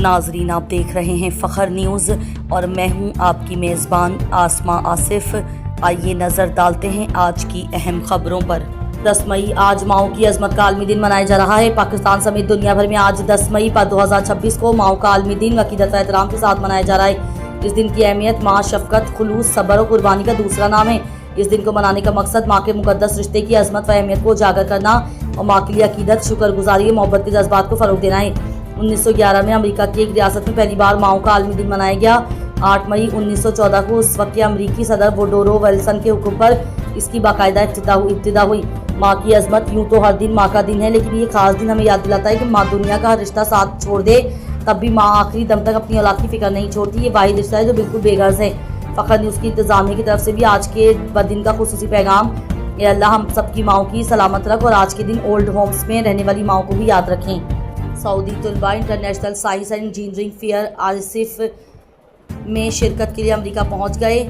ناظرین، آپ دیکھ رہے ہیں فخر نیوز اور میں ہوں آپ کی میزبان آسماں آصف۔ آئیے نظر ڈالتے ہیں آج کی اہم خبروں پر۔ 10 مئی آج ماؤں کی عظمت کا عالمی دن منایا جا رہا ہے۔ پاکستان سمیت دنیا بھر میں آج 10 مئی 2026 کو ماؤں کا عالمی دن عقیدت و احترام کے ساتھ منایا جا رہا ہے۔ اس دن کی اہمیت ماں شفقت، خلوص، صبر اور قربانی کا دوسرا نام ہے۔ اس دن کو منانے کا مقصد ماں کے مقدس رشتے کی عظمت و اہمیت کو اجاگر کرنا اور ماں کے لیے عقیدت، شکر گزاری اور محبت کے جذبات کو فروغ دینا ہے۔ 1911 میں امریکہ کی ایک ریاست میں پہلی بار ماؤں کا عالمی دن منایا گیا۔ 8 مئی 1914 کو اس وقت کے امریکی صدر ووڈرو ویلسن کے حکم پر اس کی باقاعدہ ابتدا ہوئی۔ ماں کی عظمت، یوں تو ہر دن ماں کا دن ہے، لیکن یہ خاص دن ہمیں یاد دلاتا ہے کہ ماں دنیا کا ہر رشتہ ساتھ چھوڑ دے تب بھی ماں آخری دم تک اپنی اولاد کی فکر نہیں چھوڑتی۔ یہ واحد رشتہ ہے جو بالکل بے غرض ہے۔ فخر نیوز کی انتظامیہ کی طرف سے بھی آج کے دن کا خصوصی پیغام: اے اللہ ہم سب کی ماؤں کی سلامت رکھ اور آج کے دن اولڈ ہومز میں رہنے والی ماؤں کو بھی یاد رکھیں۔ سعودی طلباء international science and engineering fair ISEF میں شرکت کے لیے امریکہ پہنچ گئے۔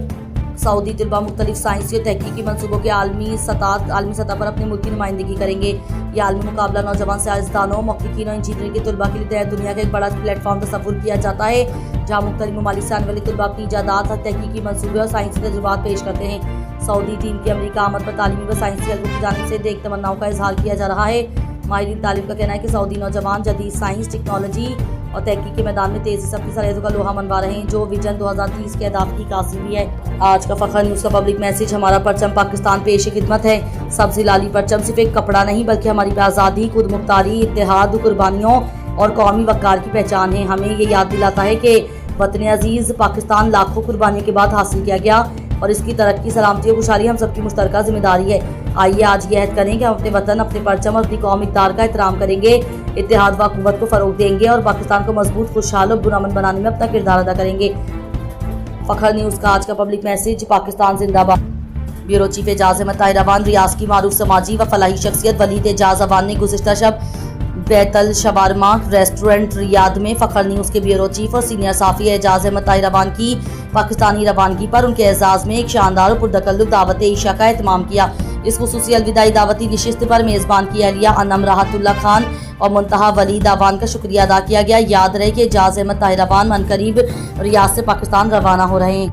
سعودی طلباء مختلف سائنسی اور تحقیقی منصوبوں کے عالمی سطح پر اپنے ملک کی نمائندگی کریں گے۔ یہ عالمی مقابلہ نوجوان سائنسدانوں، محققین اور انجینئرنگ کے طلباء کے لیے دنیا کا ایک بڑا پلیٹ فارم تصور کیا جاتا ہے، جہاں مختلف ممالک سے آنے والے طلباء اپنی ایجادات، تحقیقی منصوبے اور سائنسی تجربات پیش کرتے ہیں۔ سعودی ٹیم کی امریکہ آمد پر تعلیمی و سائنسی حلقوں کی جانب سے نیک تمناؤں کا اظہار کیا جا رہا ہے۔ ماہرین تعلیم کا کہنا ہے کہ سعودی نوجوان جدید سائنس، ٹیکنالوجی اور تحقیق کے میدان میں تیزی سے اپنی صلاحیتوں کا لوہا منوا رہے ہیں، جو ویژن 2030 کے اہداف کی عکاسی بھی ہے۔ آج کا فخر نیوز کا پبلک میسج: ہمارا پرچم پاکستان پیش خدمت ہے۔ سبز لالی پرچم صرف ایک کپڑا نہیں بلکہ ہماری آزادی، خود مختاری، اتحاد، قربانیوں اور قومی وقار کی پہچان ہے۔ ہمیں یہ یاد دلاتا ہے کہ وطن عزیز پاکستان لاکھوں قربانیوں کے بعد حاصل کیا گیا اور اس کی ترقی، سلامتی اور خوشحالی ہم سب کی مشترکہ ذمہ داری ہے۔ آئیے آج یہ عہد کریں کہ ہم اپنے وطن، اپنے پرچم اور اپنی قوم اقدار کا احترام کریں گے، اتحاد و قوت کو فروغ دیں گے اور پاکستان کو مضبوط، خوشحال اور پرامن بنانے میں اپنا کردار ادا کریں گے۔ فخر نیوز کا آج کا پبلک میسج: پاکستان زندہ باد۔ بیورو چیف اعجاز احمد طاہر اوان۔ ریاض کی معروف سماجی و فلاحی شخصیت ولید اعجاز اوان نے گزشتہ شب بیت الشبارما ریسٹورنٹ ریاض میں فخر نیوز کے بیورو چیف اور سینئر صحافی اعجاز احمد طاہر اوان کی پاکستانی روانگی پر ان کے اعزاز میں ایک شاندار اور پرتکلف دعوت عشاء کا اہتمام کیا۔ اس خصوصی الوداعی دعوتی نشست پر میزبان کی اہلیہ انم راحت اللہ خان اور منتہا ولید اوان کا شکریہ ادا کیا گیا۔ یاد رہے کہ اعجاز احمد طاہر اوان عنقریب ریاض سے پاکستان روانہ ہو رہے ہیں۔